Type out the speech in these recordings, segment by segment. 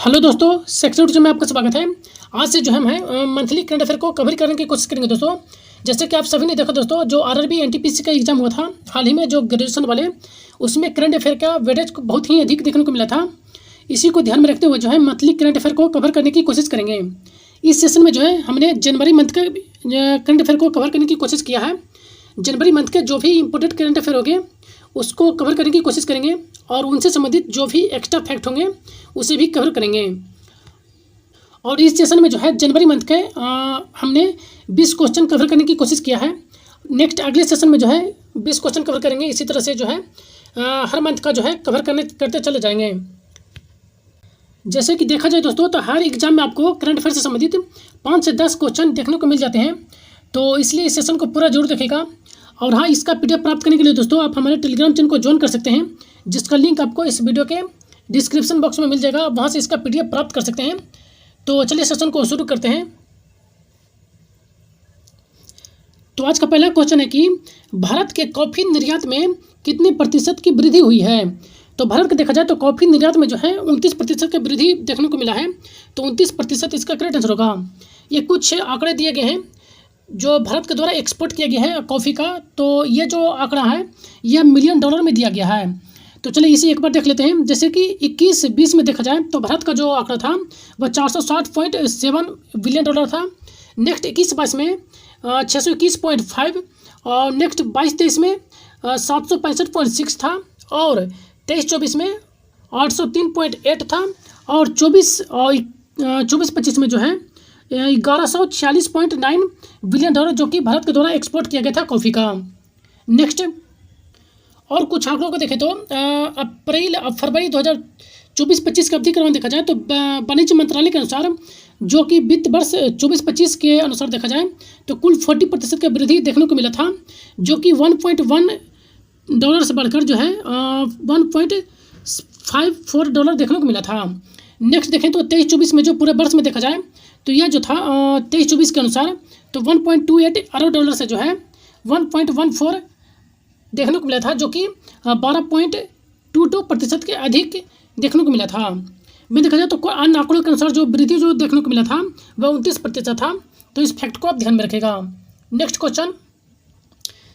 Hello दोस्तों, section में आपका स्वागत है। आज से जो हम है मंथली करंट अफेयर को कवर करने की कोशिश करेंगे दोस्तों। जैसे कि आप सभी ने देखा दोस्तों, जो आरआरबी एनटीपीसी का एग्जाम हुआ था हाल ही में, जो ग्रेजुएशन वाले, उसमें करंट अफेयर का वेटेज बहुत ही अधिक देखने को मिला था। इसी को ध्यान में रखते हुए जो है मंथली करंट अफेयर को कवर करने की कोशिश करेंगे। इस सेशन में जो है हमने जनवरी मंथ का करंट अफेयर को कवर करने की कोशिश किया है। जनवरी मंथ के जो भी इंपॉर्टेंट करंट अफेयर होंगे उसको कवर करने की कोशिश करेंगे, और उनसे संबंधित जो भी एक्स्ट्रा फैक्ट होंगे उसे भी कवर करेंगे। और इस सेशन में जो है जनवरी मंथ के हमने 20 क्वेश्चन कवर करने की कोशिश किया है। नेक्स्ट अगले सेशन में जो है 20 क्वेश्चन कवर करेंगे। इसी तरह से जो है हर मंथ का जो है कवर करते चले जाएंगे। जैसे कि देखा जाए दोस्तों, तो हर एग्जाम में आपको करंट अफेयर से संबंधित 5 से 10 क्वेश्चन देखने को मिल जाते हैं। तो इसलिए इस सेशन को पूरा जरूर देखेगा। और हाँ, इसका पीडीएफ प्राप्त करने के लिए दोस्तों आप हमारे टेलीग्राम चैनल को ज्वाइन कर सकते हैं, जिसका लिंक आपको इस वीडियो के डिस्क्रिप्शन बॉक्स में मिल जाएगा। वहाँ से इसका पीडीएफ प्राप्त कर सकते हैं। तो चलिए सेशन को शुरू करते हैं। तो आज का पहला क्वेश्चन है कि भारत के कॉफ़ी निर्यात में कितने प्रतिशत की वृद्धि हुई है। तो भारत का देखा जाए तो कॉफ़ी निर्यात में जो है 29% की वृद्धि देखने को मिला है। तो 29% इसका करेक्ट आंसर होगा। ये कुछ आंकड़े दिए गए हैं जो भारत के द्वारा एक्सपोर्ट किया गया है कॉफ़ी का। तो ये जो आंकड़ा है यह मिलियन डॉलर में दिया गया है। तो चलिए इसे एक बार देख लेते हैं। जैसे कि 21-20 में देखा जाए तो भारत का जो आंकड़ा था वह 460.7 बिलियन डॉलर था। नेक्स्ट 21-22 में 621.5, और नेक्स्ट 22-23 में 765.6 था, और 23-24 में 803.8 था, और 24-25 में जो है 1146.9 बिलियन डॉलर जो कि भारत के द्वारा एक्सपोर्ट किया गया था कॉफ़ी का। नेक्स्ट और कुछ आंकड़ों को देखें तो फरवरी 2024-25 की अवधि के दौरान देखा जाए तो वाणिज्य मंत्रालय के अनुसार, जो कि वित्त वर्ष 24-25 के अनुसार देखा जाए तो कुल 40% की वृद्धि देखने को मिला था, जो कि 1.1 डॉलर से बढ़कर जो है 1.54 डॉलर देखने को मिला था। नेक्स्ट देखें तो 23-24 में जो पूरे वर्ष में देखा जाए तो यह जो था 23-24 के अनुसार तो 1.28 अरब डॉलर से जो है 1.14 देखने को मिला था, जो कि 12.22% के अधिक देखने को मिला था। मैं देखा जाए तो अन्य आंकड़ों के अनुसार जो वृद्धि जो देखने को मिला था वह 29% था। तो इस फैक्ट को आप ध्यान में रखेगा। नेक्स्ट क्वेश्चन,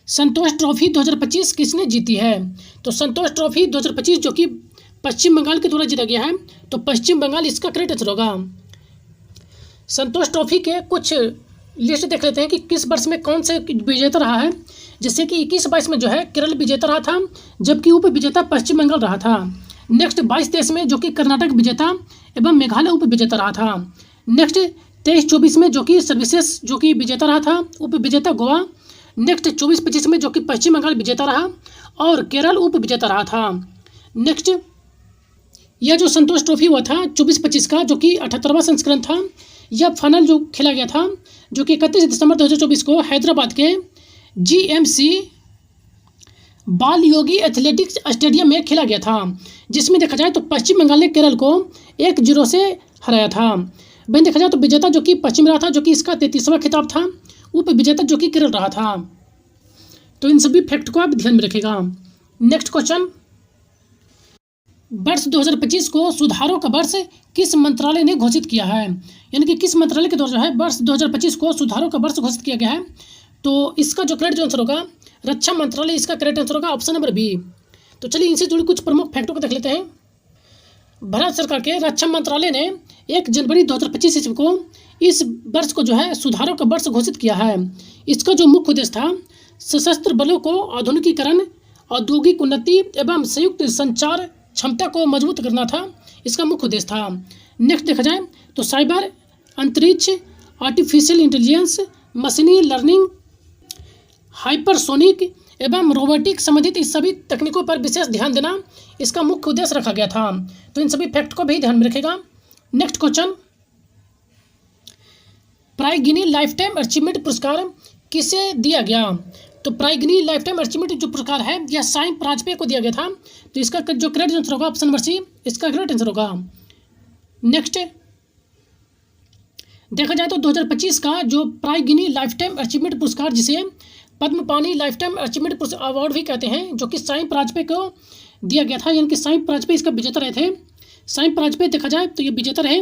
संतोष ट्रॉफी 2025 किसने जीती है। तो संतोष ट्रॉफी 2025 जो कि पश्चिम बंगाल के द्वारा जीता गया है। तो पश्चिम बंगाल इसका करेक्ट आंसर होगा। संतोष ट्रॉफी के कुछ लिस्ट देख लेते हैं कि किस वर्ष में कौन से विजेता रहा है। जैसे कि 21-22 में जो है केरल विजेता रहा था, जबकि उप विजेता पश्चिम बंगाल रहा था। नेक्स्ट 22-23 में जो कि कर्नाटक विजेता एवं मेघालय उप विजेता रहा था। नेक्स्ट 23-24 में जो कि सर्विसेज जो कि विजेता रहा था, उप विजेता गोवा। नेक्स्ट 24-25 में जो कि पश्चिम बंगाल विजेता रहा और केरल उप विजेता रहा था। नेक्स्ट यह जो संतोष ट्रॉफी हुआ था 24-25 का, जो कि 78वां संस्करण था, यह फाइनल जो खेला गया था जो कि 31 दिसंबर 2024 को हैदराबाद के GMC बाल योगी एथलेटिक्स स्टेडियम में खेला गया था, जिसमें देखा जाए तो पश्चिम बंगाल ने केरल को 1-0 से हराया था। वहीं देखा जाए तो विजेता जो कि पश्चिम रहा था, जो कि इसका 33वां खिताब था, उप विजेता जो कि केरल रहा था। तो इन सभी फैक्ट को आप ध्यान में रखेगा। नेक्स्ट क्वेश्चन, वर्ष 2025 को सुधारों का वर्ष किस मंत्रालय ने घोषित किया है। यानी कि किस मंत्रालय के द्वारा जो है वर्ष 2025 को सुधारों का वर्ष घोषित किया गया है। तो इसका जो करेक्ट आंसर होगा रक्षा मंत्रालय, इसका करेक्ट आंसर होगा ऑप्शन नंबर बी। तो चलिए इनसे जुड़ी कुछ प्रमुख फैक्टों को देख लेते हैं। भारत सरकार के रक्षा मंत्रालय ने 1 जनवरी 2025 ईस्वी को इस वर्ष को जो है सुधारों का वर्ष घोषित किया है। इसका जो मुख्य उद्देश्य था सशस्त्र बलों को आधुनिकीकरण, औद्योगिक उन्नति एवं संयुक्त संचार क्षमता को मजबूत करना था। इसका मुख्य उद्देश्य था। नेक्स्ट देखा जाए तो साइबर, अंतरिक्ष, आर्टिफिशियल इंटेलिजेंस, मशीनी लर्निंग, हाइपरसोनिक एवं रोबोटिक संबंधित इस सभी तकनीकों पर विशेष ध्यान देना इसका मुख्य उद्देश्य रखा गया था। तो इन सभी फैक्ट को भी ध्यान में रखेगा। नेक्स्ट क्वेश्चन, प्राइज गिनी लाइफ टाइम अचीवमेंट पुरस्कार किसे दिया गया। तो प्राइज गिनी लाइफ टाइम अचीवमेंट जो पुरस्कार है यह साइम प्राजपेय को दिया गया था। तो इसका जो करेक्ट आंसर होगा ऑप्शन नंबर सी, इसका करेक्ट आंसर होगा। नेक्स्ट देखा जाए तो 2025 का जो प्राइज गिनी लाइफ टाइम अचीवमेंट पुरस्कार, जिसे पद्म पानी लाइफ टाइम अचीवमेंट अवार्ड भी कहते हैं, जो कि साइम प्राजपेय को दिया गया था। यानी कि साइम प्राजपेय इसका विजेता रहे थे। साई प्राइज पे देखा जाए तो ये विजेता रहे।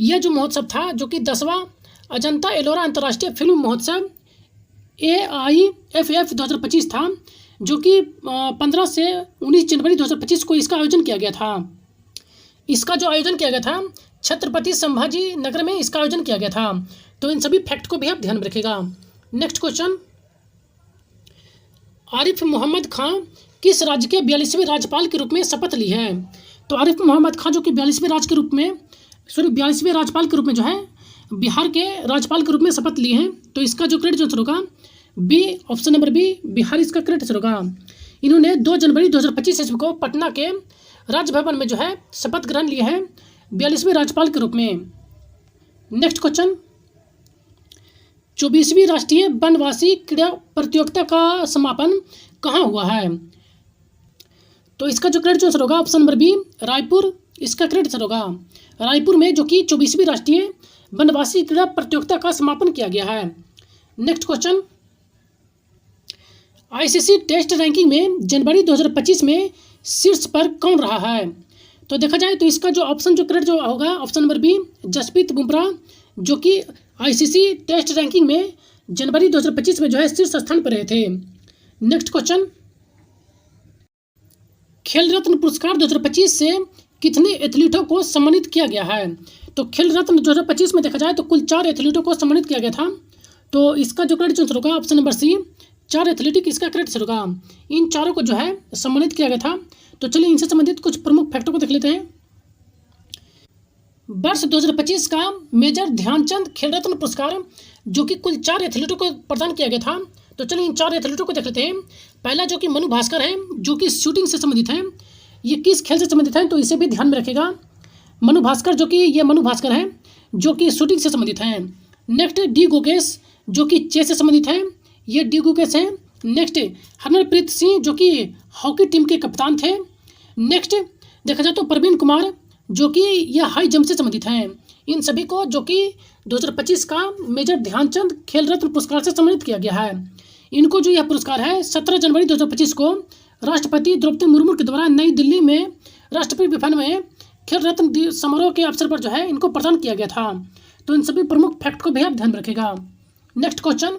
यह जो महोत्सव था जो कि 10वां अजंता एलोरा अंतर्राष्ट्रीय फिल्म महोत्सव AIFF 2025 था, जो कि 15 से 19 जनवरी 2025 को इसका आयोजन किया गया था। इसका जो आयोजन किया गया था छत्रपति संभाजी नगर में इसका आयोजन किया गया था। तो इन सभी फैक्ट को भी आप ध्यान में रखिएगा। नेक्स्ट क्वेश्चन, आरिफ मोहम्मद खां किस राज्य के 42वें राज्यपाल के रूप में शपथ ली है? तो आरिफ मोहम्मद खां जो कि 42वें राज्यपाल के रूप में जो है बिहार के राज्यपाल के रूप में शपथ ली हैं। तो इसका जो करेक्ट आंसर होगा B, option number B, Bihar इसका करेक्ट आंसर होगा। इन्होंने 2 जनवरी 2025 ईस्वी को पटना के राजभवन में जो है शपथ ग्रहण लिए हैं 42वें राज्यपाल के रूप में। नेक्स्ट क्वेश्चन, 24वीं राष्ट्रीय वनवासी क्रीड़ा प्रतियोगिता का समापन कहाँ हुआ है? तो इसका जो करेक्ट आंसर होगा ऑप्शन नंबर बी, रायपुर इसका करेक्ट आंसर होगा। रायपुर में जो कि 24वीं राष्ट्रीय वनवासी क्रीड़ा प्रतियोगिता का समापन किया गया है। Next question, ICC test ranking में जनवरी 2025 में शीर्ष पर कौन रहा है? तो देखा जाए तो इसका जो ऑप्शन जो करेक्ट जो होगा option number B, Jasprit Bumrah, जो कि ICC टेस्ट रैंकिंग में जनवरी 2025 में जो है शीर्ष स्थान पर रहे थे। नेक्स्ट क्वेश्चन, खेल रत्न पुरस्कार 2025 से कितने एथलीटों को सम्मानित किया गया है? तो खेल रत्न 2025 में देखा जाए तो कुल 4 एथलीटों को सम्मानित किया गया था। तो इसका जो करेक्ट आंसर होगा ऑप्शन नंबर सी, 4 एथलीटिक इसका करेक्ट आंसर होगा। इन चारों को जो है सम्मानित किया गया था। तो चलिए इनसे संबंधित कुछ प्रमुख फैक्टों को देख लेते हैं। वर्ष 2025 का मेजर ध्यानचंद खेल रत्न पुरस्कार जो कि कुल 4 एथलीटों को प्रदान किया गया था। तो चलिए इन 4 एथलीटों को देख लेते हैं। पहला जो कि मनु भास्कर है, जो कि शूटिंग से संबंधित है। ये किस खेल से संबंधित है तो इसे भी ध्यान में रखिएगा। मनु भास्कर जो कि ये मनु भास्कर है जो कि शूटिंग से संबंधित है। नेक्स्ट डी गुकेश जो कि चेस से संबंधित है, ये डी गुकेश है। नेक्स्ट हरमनप्रीत सिंह जो कि हॉकी टीम के कप्तान थे। नेक्स्ट देखा जाए तो प्रवीण कुमार जो कि यह हाई जंप से संबंधित हैं। इन सभी को जो कि 2025 का मेजर ध्यानचंद खेल रत्न पुरस्कार से सम्मानित किया गया है। इनको जो यह पुरस्कार है 17 जनवरी 2025 को राष्ट्रपति द्रौपदी मुर्मू के द्वारा नई दिल्ली में राष्ट्रपति भवन में खेल रत्न समारोह के अवसर पर जो है इनको प्रदान किया गया था। तो इन सभी प्रमुख फैक्ट को भी आप ध्यान रखेगा। नेक्स्ट क्वेश्चन,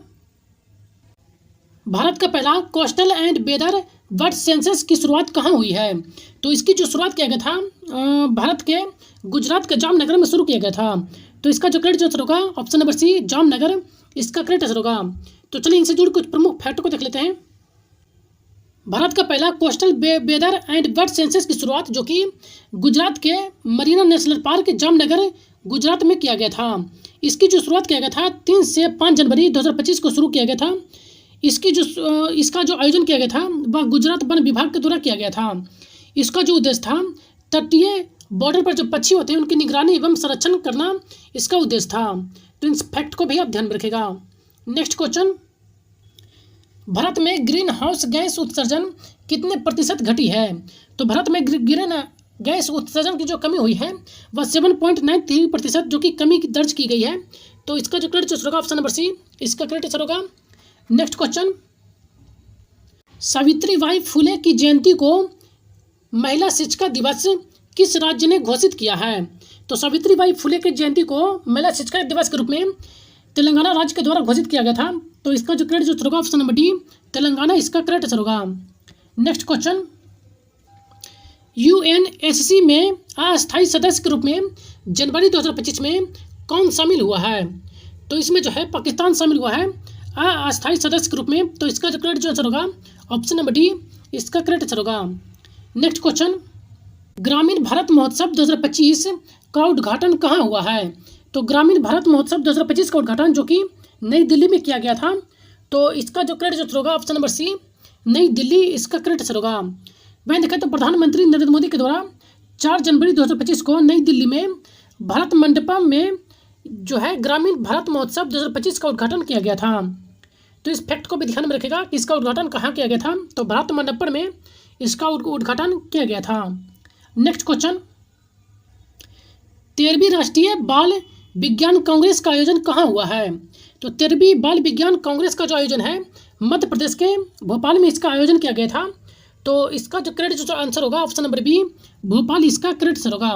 भारत का पहला coastal and weather bird census की शुरुआत कहाँ हुई है? तो इसकी जो शुरुआत किया गया था भारत के गुजरात के जामनगर में शुरू किया गया था। तो इसका जो करेक्ट आंसर होगा ऑप्शन नंबर सी, जामनगर इसका करेक्ट आंसर होगा। तो चलिए इनसे जुड़े कुछ प्रमुख फैक्ट को देख लेते हैं। भारत का पहला coastal weather and bird census की शुरुआत जो कि गुजरात के marine national park Jamnagar Gujarat में किया गया था। इसकी जो शुरुआत किया गया था 3 से 5 जनवरी 2025 को शुरू किया गया था। इसका जो आयोजन किया गया था वह गुजरात वन विभाग के द्वारा किया गया था। इसका जो उद्देश्य था तटीय बॉर्डर पर जो पक्षी होते हैं उनकी निगरानी एवं संरक्षण करना इसका उद्देश्य था। तो इन फैक्ट को भी आप ध्यान में रखेगा। नेक्स्ट क्वेश्चन, भारत में ग्रीन हाउस गैस उत्सर्जन कितने प्रतिशत घटी है? तो भारत में ग्रीन गैस उत्सर्जन की जो कमी हुई है वह 7.93% जो कि कमी दर्ज की गई है। तो इसका जो करेक्ट आंसर होगा ऑप्शन नंबर सी, इसका करेक्ट आंसर होगा। नेक्स्ट क्वेश्चन, सावित्रीबाई फुले की जयंती को महिला शिक्षिका दिवस किस राज्य ने घोषित किया है? तो सावित्रीबाई फुले की जयंती को महिला शिक्षिका दिवस के रूप में तेलंगाना राज्य के द्वारा घोषित किया गया था। तो इसका जो करेक्ट आंसर होगा ऑप्शन नंबर डी, तेलंगाना इसका करेक्ट आंसर होगा। नेक्स्ट क्वेश्चन, UNSC में अस्थायी सदस्य के रूप में जनवरी 2025 में कौन शामिल हुआ है? तो इसमें जो है पाकिस्तान शामिल हुआ है अस्थायी सदस्य के रूप में। तो इसका जो करेक्ट आंसर होगा ऑप्शन नंबर डी, इसका करेक्ट आंसर होगा। नेक्स्ट क्वेश्चन, ग्रामीण भारत महोत्सव 2025 का उद्घाटन कहाँ हुआ है? तो ग्रामीण भारत महोत्सव 2025 का उद्घाटन जो कि नई दिल्ली में किया गया था। तो इसका जो करेक्ट आंसर होगा ऑप्शन नंबर सी, नई दिल्ली इसका करेक्ट आंसर होगा। वहीं देखें तो प्रधानमंत्री नरेंद्र मोदी के द्वारा 4 जनवरी 2025 को नई दिल्ली में भारत मंडपम में जो है ग्रामीण भारत महोत्सव 2025 का उद्घाटन किया गया था। तो इस फैक्ट को भी ध्यान में रखेगा कि इसका उद्घाटन कहाँ किया गया था। तो भारत मंडपम में इसका उद्घाटन किया गया था। नेक्स्ट क्वेश्चन, 13वीं राष्ट्रीय बाल विज्ञान कांग्रेस का आयोजन कहाँ हुआ है? तो 13वीं बाल विज्ञान कांग्रेस का जो आयोजन है मध्य प्रदेश के भोपाल में इसका आयोजन किया गया था। तो इसका जो करेक्ट आंसर होगा ऑप्शन नंबर बी, भोपाल इसका करेक्ट आंसर होगा।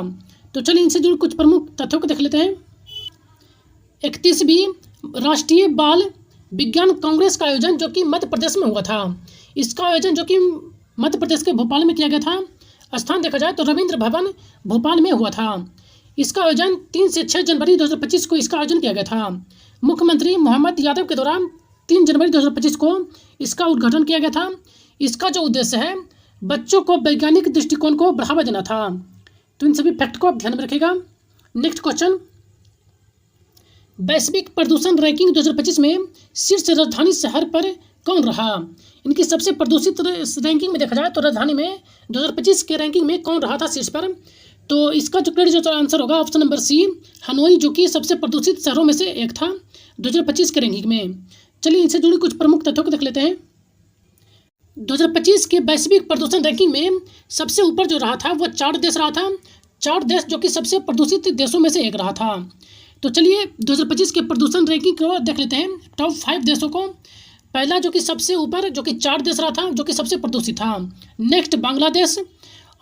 तो चलिए इनसे जुड़े कुछ प्रमुख तथ्यों को देख लेते हैं। 31वीं राष्ट्रीय बाल विज्ञान कांग्रेस का आयोजन जो कि मध्य प्रदेश में हुआ था। इसका आयोजन जो कि मध्य प्रदेश के भोपाल में किया गया था। स्थान देखा जाए तो रविंद्र भवन भोपाल में हुआ था। इसका आयोजन 3 से 6 जनवरी 2025 को इसका आयोजन किया गया था। मुख्यमंत्री मोहम्मद यादव के द्वारा 3 जनवरी 2025 को इसका उद्घाटन किया गया था। इसका जो उद्देश्य है बच्चों को वैज्ञानिक दृष्टिकोण को बढ़ावा देना था। तो इन सभी फैक्ट को आप ध्यान में रखिएगा। नेक्स्ट क्वेश्चन, वैश्विक प्रदूषण रैंकिंग 2025 में शीर्ष राजधानी शहर पर कौन रहा? इनकी सबसे प्रदूषित रैंकिंग में देखा जाए तो राजधानी में 2025 के रैंकिंग में कौन रहा था शीर्ष पर? तो इसका जो करेक्ट जो आंसर होगा ऑप्शन नंबर सी, हनोई, जो कि सबसे प्रदूषित शहरों में से एक था 2025 के रैंकिंग में। चलिए इनसे जुड़ी कुछ प्रमुख तथ्यों को देख लेते हैं। 2025 के वैश्विक प्रदूषण रैंकिंग में सबसे ऊपर जो रहा था वो 4 देश रहा था। 4 देश जो कि सबसे प्रदूषित देशों में से एक रहा था। तो चलिए 2025 के प्रदूषण रैंकिंग को देख लेते हैं, टॉप 5 देशों को। पहला जो कि सबसे ऊपर जो कि 4 देश रहा था जो कि सबसे प्रदूषित था। नेक्स्ट बांग्लादेश,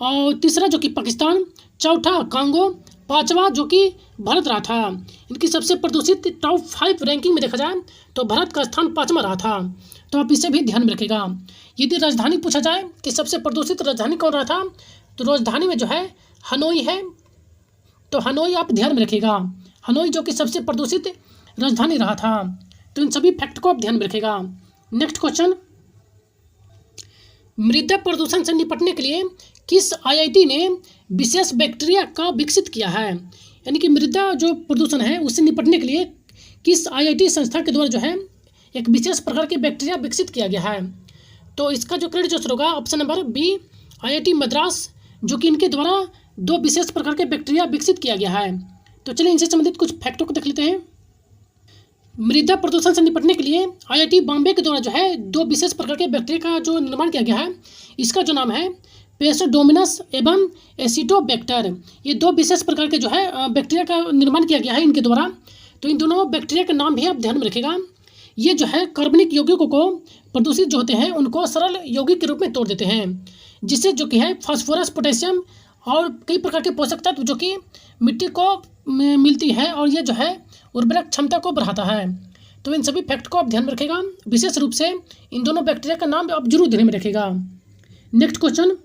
और तीसरा जो कि पाकिस्तान, चौथा कांगो, पांचवा जो कि भारत रहा था। इनकी सबसे प्रदूषित टॉप 5 रैंकिंग में देखा जाए तो भारत का स्थान 5वां रहा था। तो आप इसे भी ध्यान में रखिएगा। यदि राजधानी पूछा जाए कि सबसे प्रदूषित राजधानी कौन रहा था, तो राजधानी में जो है हनोई है। तो हनोई आप ध्यान में रखिएगा, हनोई जो कि सबसे प्रदूषित राजधानी रहा था। तो इन सभी फैक्ट को आप ध्यान में रखिएगा। नेक्स्ट क्वेश्चन, मृदा प्रदूषण से निपटने के लिए किस आईआईटी ने विशेष बैक्टीरिया का विकसित किया है? यानी कि मृदा जो प्रदूषण है उससे निपटने के लिए किस आईआईटी संस्था के द्वारा जो है एक विशेष प्रकार के बैक्टीरिया विकसित किया गया है? तो इसका जो करेक्ट जो होगा option number B, IIT Madras, जो कि इनके द्वारा 2 विशेष प्रकार के बैक्टीरिया विकसित किया गया है। तो चलिए इनसे संबंधित कुछ फैक्टों को देख लेते हैं। मृदा प्रदूषण से निपटने के लिए आईआईटी बॉम्बे के द्वारा जो है 2 विशेष प्रकार के बैक्टीरिया का जो निर्माण किया गया है। इसका जो नाम है पेसोडोमिनस एवं एसिटोबैक्टर। ये 2 विशेष प्रकार के जो है बैक्टीरिया का निर्माण किया गया है इनके द्वारा। तो इन दोनों बैक्टीरिया का नाम भी आप ध्यान में रखिएगा। ये जो है कार्बनिक यौगिकों को प्रदूषित जो होते हैं उनको सरल यौगिक के रूप में तोड़ देते हैं, जिससे जो कि है फास्फोरस, पोटेशियम और कई प्रकार के पोषक तत्व जो कि मिट्टी को मिलती है, और ये जो है उर्वरक क्षमता को बढ़ाता है। तो इन सभी फैक्ट को आप ध्यान में रखिएगा। विशेष रूप से इन दोनों बैक्टीरिया का नाम आप जरूर ध्यान में रखिएगा। Next question,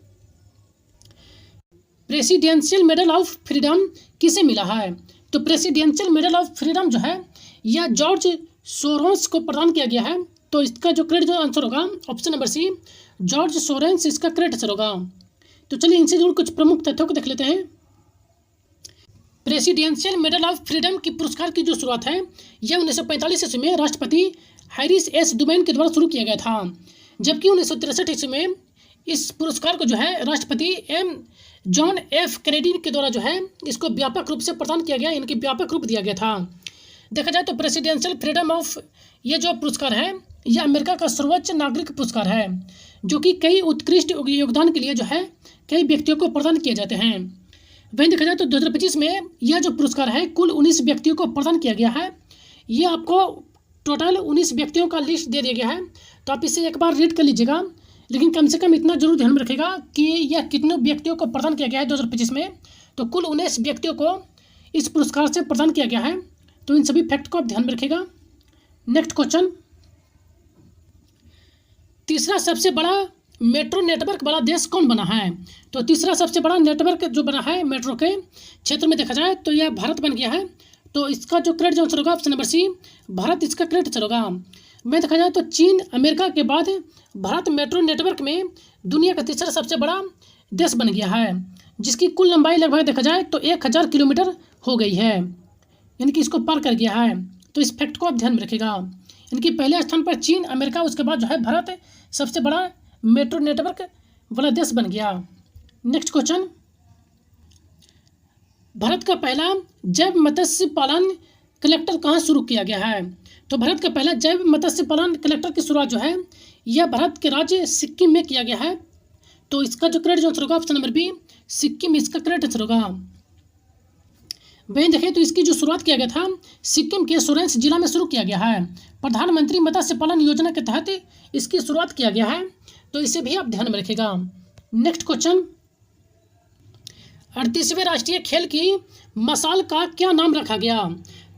presidential medal of freedom किसे मिला है? तो प्रेसिडेंशियल मेडल ऑफ फ्रीडम जो है यह जॉर्ज सोरोस को प्रदान किया गया है। तो इसका जो करेक्ट जो आंसर होगा ऑप्शन नंबर सी, जॉर्ज सोरेंस इसका करेक्ट आंसर होगा। तो चलिए इनसे जुड़े कुछ प्रमुख तथ्यों को देख लेते हैं। प्रेसिडेंशियल मेडल ऑफ फ्रीडम की पुरस्कार की जो शुरुआत है यह 1945 ईस्वी में राष्ट्रपति हैरिस एस डुमेन के द्वारा शुरू किया गया था, जबकि 1963 ईस्वी में इस पुरस्कार को जो है राष्ट्रपति जॉन एफ कैनेडी के द्वारा जो है इसको व्यापक रूप से प्रदान किया गया, इनकी व्यापक रूप दिया गया था। देखा जाए तो प्रेसिडेंशियल फ्रीडम ऑफ ये जो पुरस्कार है यह अमेरिका का सर्वोच्च नागरिक पुरस्कार है, जो कि कई उत्कृष्ट योगदान के लिए जो है कई व्यक्तियों को प्रदान किए जाते हैं। वहीं देखा जाए तो 2025 में यह जो पुरस्कार है कुल 19 व्यक्तियों को प्रदान किया गया है। ये आपको टोटल 19 व्यक्तियों का लिस्ट दे दिया गया है, तो आप इसे एक बार रीड कर लीजिएगा। लेकिन कम से कम इतना जरूर ध्यान में रखिएगा कि यह कितने व्यक्तियों को प्रदान किया गया है 2025 में। तो कुल 19 व्यक्तियों को इस पुरस्कार से प्रदान किया गया है। तो इन सभी फैक्ट को आप ध्यान में रखिएगा। नेक्स्ट क्वेश्चन, तीसरा सबसे बड़ा मेट्रो नेटवर्क वाला देश कौन बना है? तो तीसरा सबसे बड़ा नेटवर्क जो बना है मेट्रो के क्षेत्र में देखा जाए तो यह भारत बन गया है। तो इसका जो करेक्ट आंसर होगा ऑप्शन नंबर सी, भारत इसका करेक्ट आंसर होगा। में देखा जाए तो चीन, अमेरिका के बाद भारत मेट्रो नेटवर्क में दुनिया का तीसरा सबसे बड़ा देश बन गया है, जिसकी कुल लंबाई लगभग देखा जाए तो 1000 किलोमीटर हो गई है, यानी कि इसको पार कर गया है। तो इस फैक्ट को आप ध्यान में रखिएगा। इनकी पहले स्थान पर चीन, अमेरिका, उसके बाद जो है भारत सबसे बड़ा मेट्रो नेटवर्क वाला देश बन गया। नेक्स्ट क्वेश्चन, भारत का पहला जैव मत्स्य पालन कलेक्टर कहाँ शुरू किया गया है? तो भारत का पहला जैव मत्स्य पालन कलेक्टर की शुरुआत जो है यह भारत के राज्य सिक्किम में किया गया है। तो इसका जो करेक्ट आंसर होगा ऑप्शन नंबर बी, सिक्किम इसका करेक्ट आंसर होगा। वहीं देखें तो इसकी जो शुरुआत किया गया था सिक्किम के सोरेंस जिला में शुरू किया गया है। प्रधानमंत्री मत्स्य पालन योजना के तहत इसकी शुरुआत किया गया है। तो इसे भी आप ध्यान में रखिएगा। नेक्स्ट क्वेश्चन, 38वें राष्ट्रीय खेल की मशाल का क्या नाम रखा गया?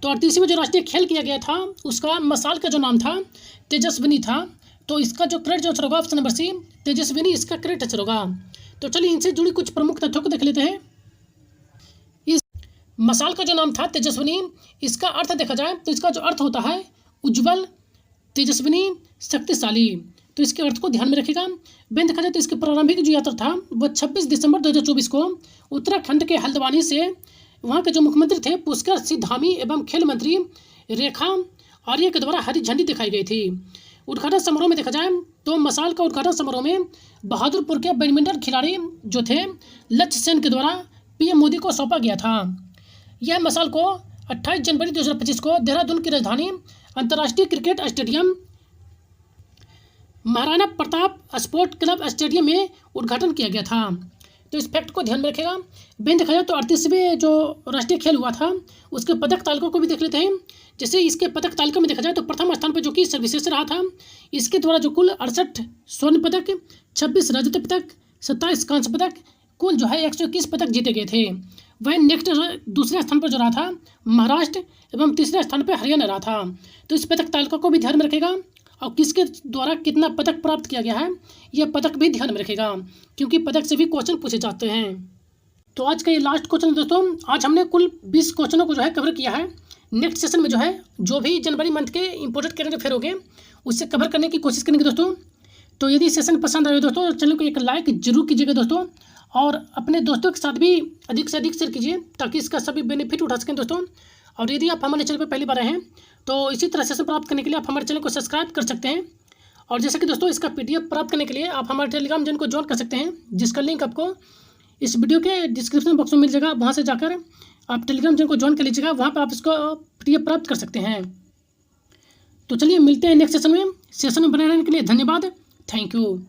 तो 38वें जो राष्ट्रीय खेल किया गया था उसका मशाल का जो नाम था तेजस्विनी था। तो इसका जो करेक्ट आंसर होगा ऑप्शन नंबर सी, तेजस्विनी इसका करेक्ट आंसर होगा। तो चलिए इनसे जुड़ी कुछ प्रमुख तथ्यों को देख लेते हैं। इस मशाल का जो नाम था तेजस्विनी, इसका अर्थ देखा जाए तो इसका जो अर्थ होता है उज्जवल, तेजस्विनी, शक्तिशाली। तो इसके अर्थ को ध्यान में रखिएगा। बेन देखा जाए तो इसकी प्रारंभिक जो यात्रा था वह 26 दिसंबर 2024 को उत्तराखंड के हल्द्वानी से वहाँ के जो मुख्यमंत्री थे पुष्कर सिंह धामी एवं खेल मंत्री रेखा आर्य के द्वारा हरी झंडी दिखाई गई थी। उद्घाटन समारोह में देखा जाए तो मशाल का उद्घाटन समारोह में बहादुरपुर के बैडमिंटन खिलाड़ी जो थे लक्ष्य सेन के द्वारा पीएम मोदी को सौंपा गया था। यह मशाल को 28 जनवरी 2025 को देहरादून की राजधानी अंतर्राष्ट्रीय cricket stadium Maharana Pratap sport club stadium में उद्घाटन किया गया था। तो इस फैक्ट को ध्यान में रखेगा। बेन देखा जाए तो 38वें जो राष्ट्रीय खेल हुआ था उसके पदक तालिका को भी देख लेते हैं। जैसे इसके पदक तालिका में देखा जाए तो प्रथम स्थान पर जो कि सर्विसेज रहा था, इसके द्वारा जो कुल 68 स्वर्ण पदक, 26 रजत पदक, 27 कांस्य पदक, कुल जो है 121 पदक जीते गए थे। वह नेक्स्ट दूसरे स्थान पर जो रहा था महाराष्ट्र एवं तीसरे स्थान पर हरियाणा रहा था। तो इस पदक तालिका को भी ध्यान में रखेगा और किसके द्वारा कितना पदक प्राप्त किया गया है यह पदक भी ध्यान में रखेगा, क्योंकि पदक से भी क्वेश्चन पूछे जाते हैं। तो आज का ये लास्ट क्वेश्चन दोस्तों, आज हमने कुल 20 क्वेश्चनों को जो है कवर किया है। नेक्स्ट सेशन में जो है जो भी जनवरी मंथ के इंपोर्टेंट करंट अफेयर होंगे उससे कवर करने की कोशिश करेंगे दोस्तों। तो यदि सेशन पसंद आए दोस्तों चैनल को एक लाइक जरूर कीजिएगा दोस्तों, और अपने दोस्तों के साथ भी अधिक से अधिक शेयर कीजिए ताकि इसका सभी बेनिफिट उठा सकें दोस्तों। और यदि आप हमारे चैनल पर पहली बार आए हैं तो इसी तरह सेशन प्राप्त करने के लिए आप हमारे चैनल को सब्सक्राइब कर सकते हैं। और जैसे कि दोस्तों इसका PDF प्राप्त करने के लिए आप हमारे टेलीग्राम चैनल को ज्वाइन कर सकते हैं, जिसका लिंक आपको इस वीडियो के डिस्क्रिप्शन बॉक्स में मिल जाएगा। वहाँ से जाकर आप टेलीग्राम चैनल को ज्वाइन कर लीजिएगा, वहाँ पर आप इसको PDF प्राप्त कर सकते हैं। तो चलिए मिलते हैं नेक्स्ट सेशन में। सेशन में बने रहने के लिए धन्यवाद। Thank you.